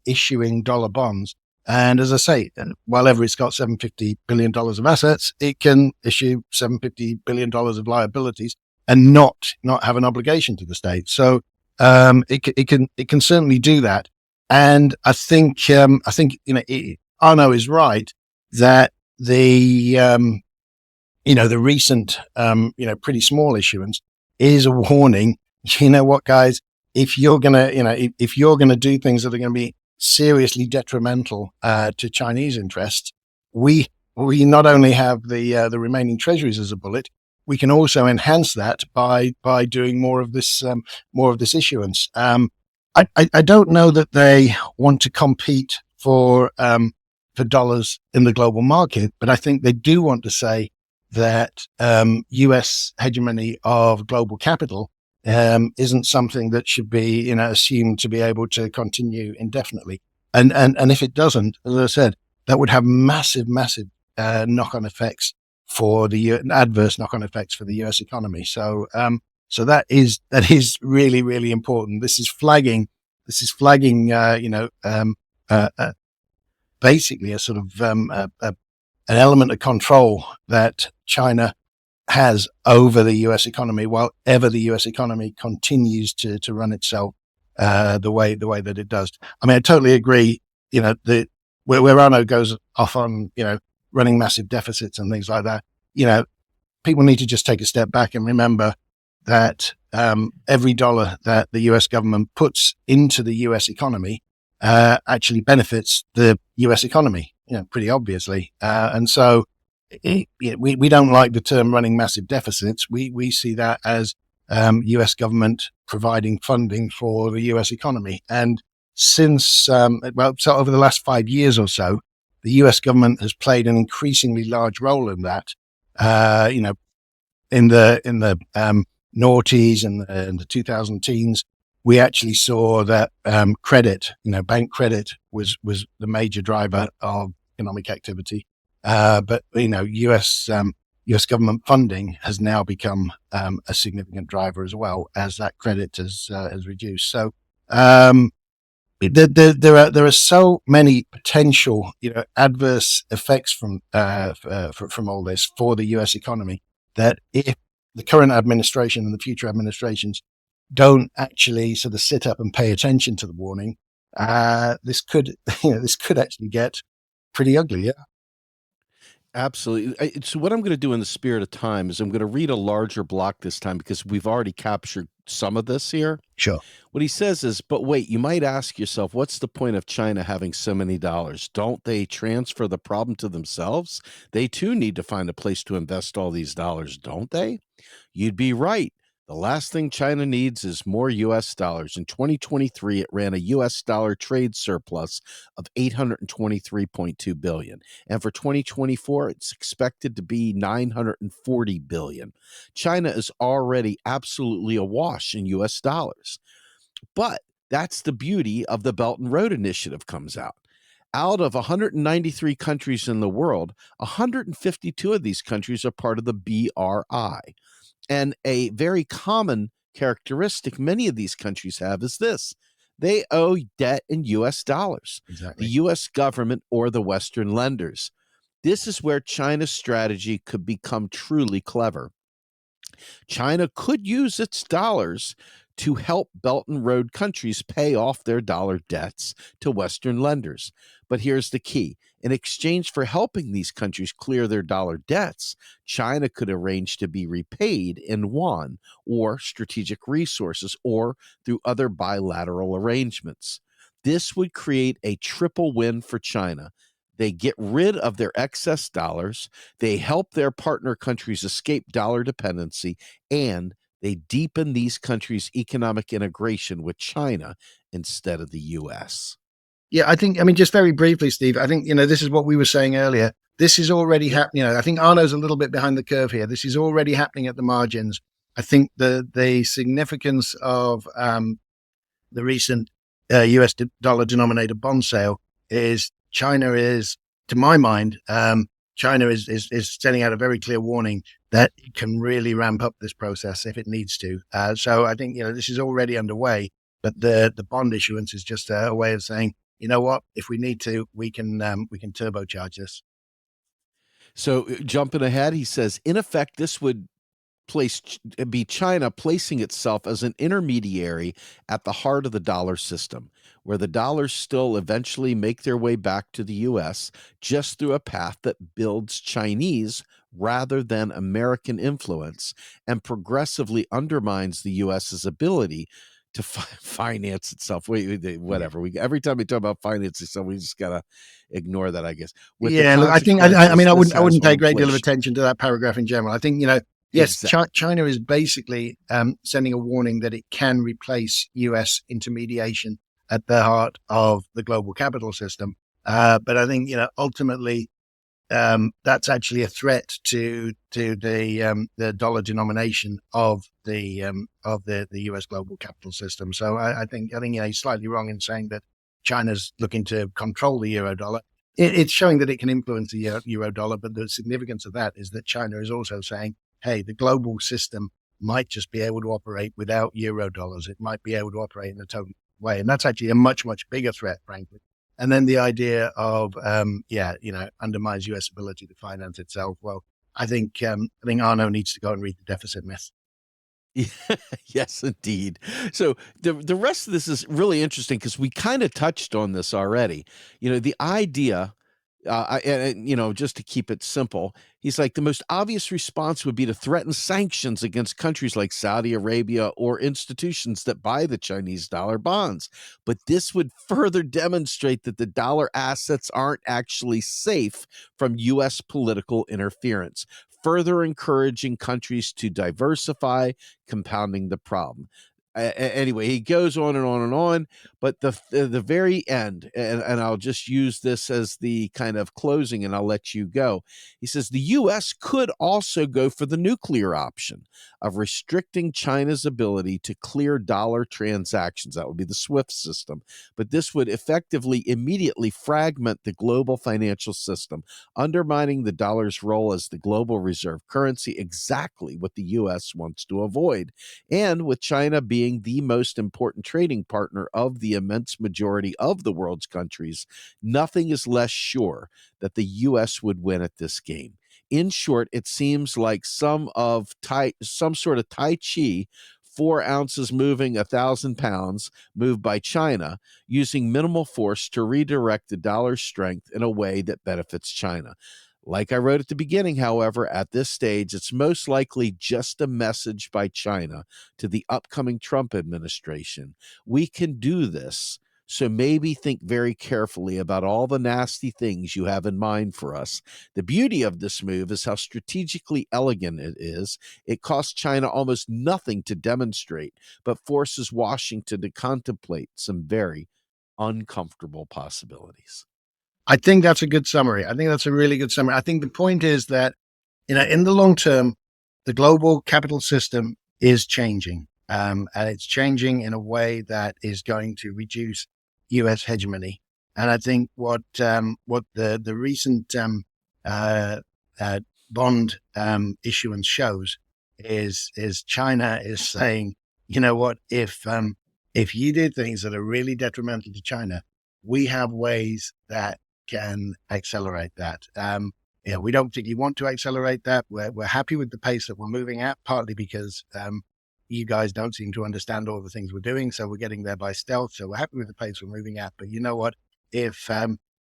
issuing dollar bonds. And as I say, while ever it's got $750 billion of assets, it can issue $750 billion of liabilities and not have an obligation to the state. So it can certainly do that. And I think Arnaud is right that the recent pretty small issuance is a warning. You know what, guys? If you're gonna do things that are gonna be seriously detrimental to Chinese interests, we not only have the remaining treasuries as a bullet, we can also enhance that by doing more of this issuance. I don't know that they want to compete for dollars in the global market, but I think they do want to say that U.S. hegemony of global capital isn't something that should be assumed to be able to continue indefinitely. And if it doesn't, as I said, that would have massive knock-on effects for adverse knock-on effects for the U.S. economy. So that is really, really important. This is flagging basically a sort of an element of control that China has over the U.S. economy, while ever the U.S. economy continues to run itself the way that it does. I mean, I totally agree. Where Arnaud goes off on running massive deficits and things like that. People need to just take a step back and remember that every dollar that the U.S. government puts into the U.S. economy actually benefits the U.S. economy, pretty obviously. And so we don't like the term running massive deficits. We see that as U.S. government providing funding for the U.S. economy. And since, so over the last 5 years or so, the U.S. government has played an increasingly large role in that. In the noughties and the 2010s, we actually saw that credit, bank credit was the major driver of economic activity. But U.S. government funding has now become a significant driver as well, as that credit has reduced. So there are so many potential adverse effects from all this for the U.S. economy that if the current administration and the future administrations don't actually sort of sit up and pay attention to the warning, this could this could actually get pretty ugly. Yeah, Absolutely. So what I'm going to do in the spirit of time is I'm going to read a larger block this time because we've already captured some of this here. sure. What he says is, but wait, you might ask yourself, what's the point of China having so many dollars? Don't they transfer the problem to themselves? They too need to find a place to invest all these dollars, don't they? You'd be right. The last thing China needs is more US dollars. In 2023, it ran a US dollar trade surplus of 823.2 billion. And for 2024, it's expected to be 940 billion. China is already absolutely awash in US dollars. But that's the beauty of the Belt and Road Initiative comes out. Out of 193 countries in the world, 152 of these countries are part of the BRI. And a very common characteristic many of these countries have is this: they owe debt in US dollars, the Exactly. US government or the Western lenders. This is where China's strategy could become truly clever. China could use its dollars to help Belt and Road countries pay off their dollar debts to Western lenders. But here's the key: in exchange for helping these countries clear their dollar debts, China could arrange to be repaid in yuan or strategic resources or through other bilateral arrangements. This would create a triple win for China. They get rid of their excess dollars, they help their partner countries escape dollar dependency, and they deepen these countries' economic integration with China instead of the US. Yeah, I mean, just very briefly, Steve, I think, this is what we were saying earlier. This is already Yep. happening. I think Arnaud's a little bit behind the curve here. This is already happening at the margins. I think the significance of the recent US dollar denominated bond sale is China is, to my mind, China is sending out a very clear warning that it can really ramp up this process if it needs to. So I think, this is already underway, but the bond issuance is just a way of saying, you know what, if we need to, we can turbocharge this. So, jumping ahead, he says, in effect, this would be China placing itself as an intermediary at the heart of the dollar system, where the dollars still eventually make their way back to the US just through a path that builds Chinese rather than American influence and progressively undermines the US's ability to finance itself. Yeah. Whatever. Every time we talk about financing, so we just gotta ignore that, I guess. With the Yeah, look, I think I mean consequences this I has wouldn't on pay a great deal of inflation. attention to that paragraph in general. I think yes, Exactly. China is basically sending a warning that it can replace U.S. intermediation at the heart of the global capital system. But I think ultimately that's actually a threat to the dollar denomination of the U.S. global capital system. So I think he's slightly wrong in saying that China's looking to control the euro dollar. It's showing that it can influence the euro dollar, but the significance of that is that China is also saying, hey, the global system might just be able to operate without euro dollars. It might be able to operate in a total way, and that's actually a much bigger threat, frankly. And then the idea of, undermines U.S. ability to finance itself. Well, I think Arnaud needs to go and read the deficit myth. Yeah, yes, indeed. So the rest of this is really interesting because we kind of touched on this already. The idea, just to keep it simple, he's like, the most obvious response would be to threaten sanctions against countries like Saudi Arabia or institutions that buy the Chinese dollar bonds. But this would further demonstrate that the dollar assets aren't actually safe from U.S. political interference, further encouraging countries to diversify, compounding the problem. Anyway, he goes on and on and on, but the very end, and I'll just use this as the kind of closing, and I'll let you go. He says the U.S. could also go for the nuclear option of restricting China's ability to clear dollar transactions. That would be the SWIFT system, but this would effectively immediately fragment the global financial system, undermining the dollar's role as the global reserve currency, exactly what the U.S. wants to avoid. And with China being the most important trading partner of the immense majority of the world's countries, nothing is less sure that the U.S. would win at this game. In short, it seems like some sort of Tai Chi 4 ounces moving 1,000 pounds moved by China, using minimal force to redirect the dollar's strength in a way that benefits China. Like I wrote at the beginning, however, at this stage, it's most likely just a message by China to the upcoming Trump administration. We can do this. So maybe think very carefully about all the nasty things you have in mind for us. The beauty of this move is how strategically elegant it is. It costs China almost nothing to demonstrate, but forces Washington to contemplate some very uncomfortable possibilities. I think that's a good summary. I think that's a really good summary. I think the point is that, in the long term, the global capital system is changing. And it's changing in a way that is going to reduce U.S. hegemony. And I think what the recent bond issuance shows is China is saying, you know what, if you do things that are really detrimental to China, we have ways that can accelerate that. We don't particularly want to accelerate that. We're happy with the pace that we're moving at, partly because you guys don't seem to understand all the things we're doing, so we're getting there by stealth. So we're happy with the pace we're moving at. But you know what? If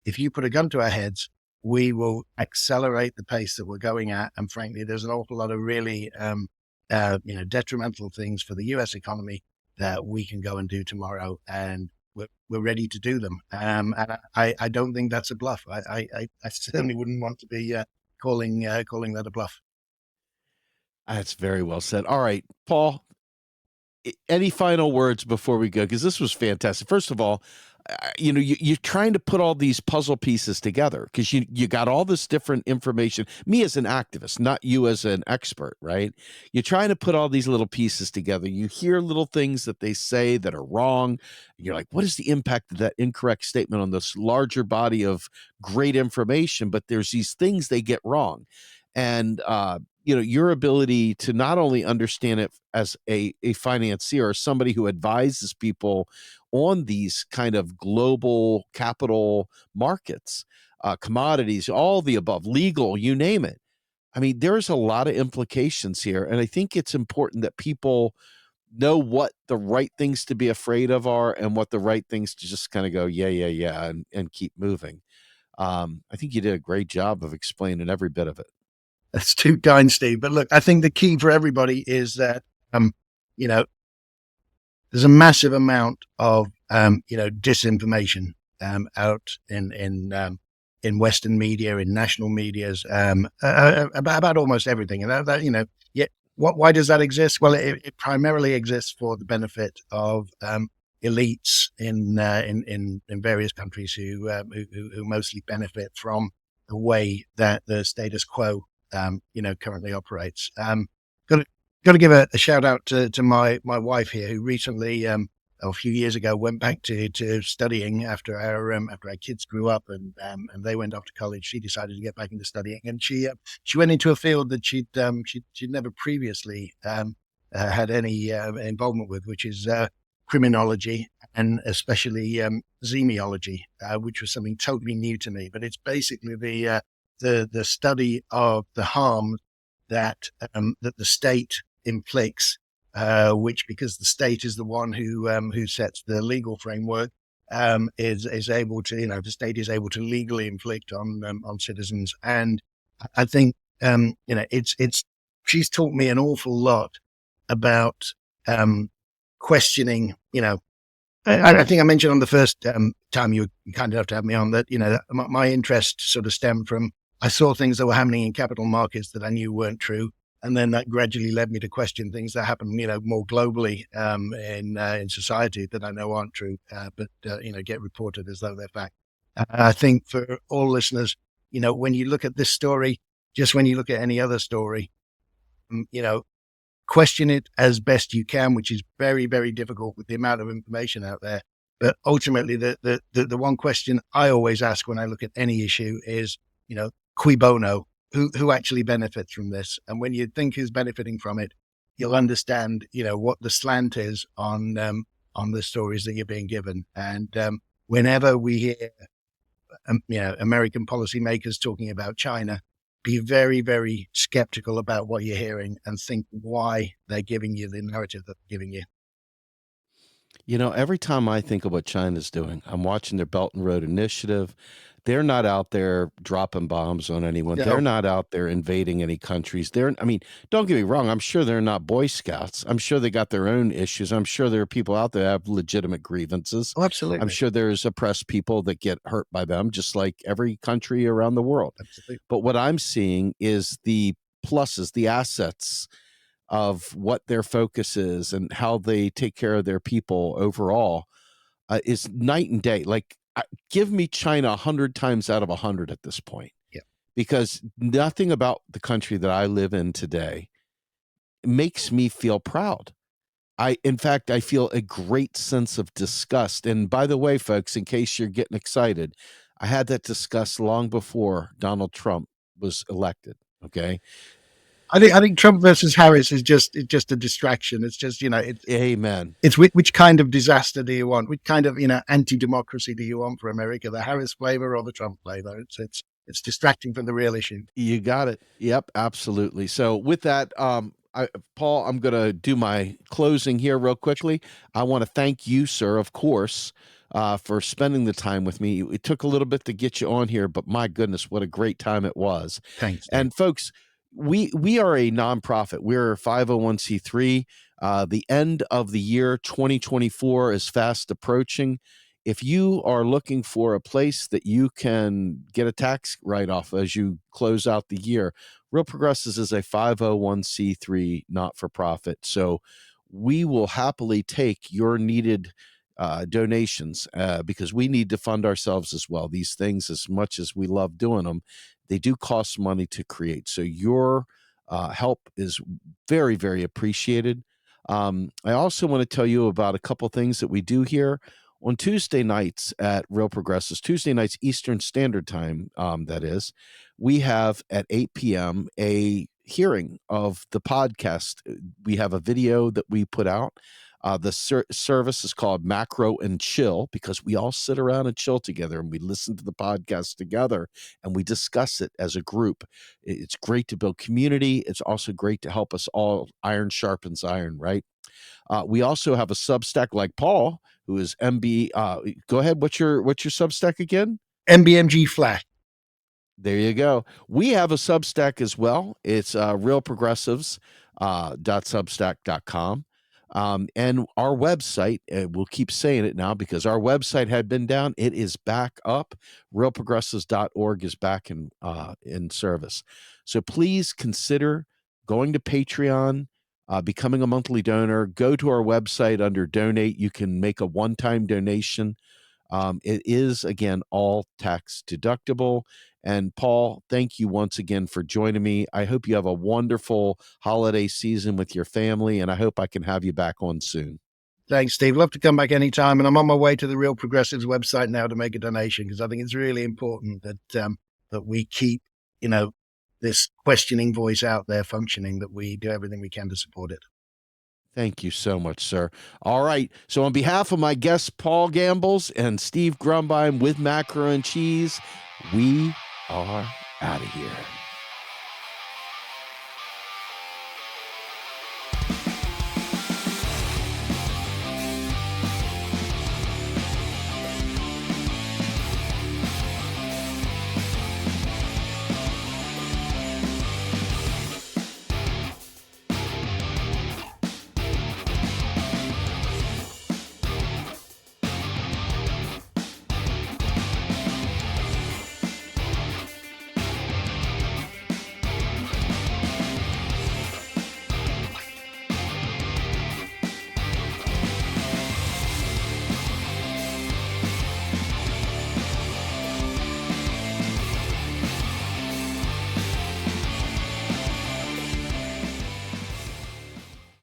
you put a gun to our heads, we will accelerate the pace that we're going at. And frankly, there's an awful lot of really detrimental things for the U.S. economy that we can go and do tomorrow, and we're ready to do them. And I don't think that's a bluff. I certainly wouldn't want to be calling that a bluff. That's very well said. All right, Paul, any final words before we go? Because this was fantastic. First of all, you're trying to put all these puzzle pieces together because you got all this different information. Me as an activist, not you as an expert, right? You're trying to put all these little pieces together. You hear little things that they say that are wrong. You're like, what is the impact of that incorrect statement on this larger body of great information? But there's these things they get wrong. And your ability to not only understand it as a financier or somebody who advises people on these kind of global capital markets, commodities, all the above, legal, you name it. I mean, there's a lot of implications here. And I think it's important that people know what the right things to be afraid of are and what the right things to just kind of go, yeah, and keep moving. I think you did a great job of explaining every bit of it. That's too kind, Steve. But look, I think the key for everybody is that, there's a massive amount of, disinformation out in Western media, in national medias, about almost everything. And why does that exist? Well, it primarily exists for the benefit of elites in various countries who mostly benefit from the way that the status quo currently operates. Got to give a shout out to my wife here, who recently, a few years ago, went back to studying after our kids grew up and they went off to college. She decided to get back into studying, and she went into a field that she'd never previously had any involvement with, which is criminology, and especially xemiology, which was something totally new to me. But it's basically the study of the harm that the state inflicts, which, because the state is the one who sets the legal framework, is able to, the state is able to legally inflict on citizens. And I think she's taught me an awful lot about questioning. I think I mentioned on the first time you were kind enough to have me on that, my interest sort of stemmed from, I saw things that were happening in capital markets that I knew weren't true. And then that gradually led me to question things that happen, more globally in society that I know aren't true, but get reported as though they're fact. I think for all listeners, when you look at this story, just when you look at any other story, question it as best you can, which is very, very difficult with the amount of information out there. But ultimately, the one question I always ask when I look at any issue is, cui bono? Who actually benefits from this? And when you think who's benefiting from it, you'll understand, what the slant is on the stories that you're being given. And whenever we hear, American policymakers talking about China, be very, very skeptical about what you're hearing and think why they're giving you the narrative that they're giving you. You know, every time I think of what China's doing, I'm watching their Belt and Road Initiative. They're not out there dropping bombs on anyone. Yeah. They're not out there invading any countries. I mean, don't get me wrong. I'm sure they're not Boy Scouts. I'm sure they got their own issues. I'm sure there are people out there that have legitimate grievances. Oh, I'm absolutely. sure there's oppressed people that get hurt by them, just like every country around the world. Absolutely. But what I'm seeing is the pluses, the assets of what their focus is and how they take care of their people overall is night and day. Like, give me China 100 times out of 100 at this point. Yeah. Because nothing about the country that I live in today makes me feel proud. In fact, I feel a great sense of disgust. And by the way, folks, in case you're getting excited, I had that disgust long before Donald Trump was elected. Okay. I think Trump versus Harris is just a distraction. It's just, Amen. It's which kind of disaster do you want? Which kind of, anti-democracy do you want for America? The Harris flavor or the Trump flavor? It's distracting from the real issue. You got it. Yep, absolutely. So with that, Paul, I'm going to do my closing here real quickly. I want to thank you, sir, of course, for spending the time with me. It took a little bit to get you on here, but my goodness, what a great time it was. Thanks, Dave. And folks, we are a nonprofit. We're a 501c3. The end of the year 2024 is fast approaching. If you are looking for a place that you can get a tax write-off as you close out the year, Real Progressives is a 501c3 not-for-profit. So we will happily take your needed donations because we need to fund ourselves as well. These things, as much as we love doing them, they do cost money to create. So your help is very, very appreciated. I also want to tell you about a couple things that we do here on Tuesday nights at Real Progressives, Tuesday nights Eastern Standard Time, that is. We have at 8 p.m. a hearing of the podcast. We have a video that we put out. The service is called Macro and Chill because we all sit around and chill together and we listen to the podcast together and we discuss it as a group. It's great to build community. It's also great to help us all. Iron sharpens iron, right? We also have a Substack like Paul, who is MB. Go ahead. What's your Substack again? MBMG Flash. There you go. We have a Substack as well. It's realprogressives.substack.com. And our website, we'll keep saying it now because our website had been down. It is back up. Realprogressives.org is back in service. So please consider going to Patreon, becoming a monthly donor. Go to our website under donate. You can make a one-time donation. It is, again, all tax deductible. And Paul, thank you once again for joining me. I hope you have a wonderful holiday season with your family, and I hope I can have you back on soon. Thanks, Steve. Love to come back anytime. And I'm on my way to the Real Progressives website now to make a donation because I think it's really important that that we keep, this questioning voice out there functioning, that we do everything we can to support it. Thank you so much, sir. All right. So on behalf of my guests, Paul Gambles and Steve Grumbine with Macro and Cheese, we are out of here.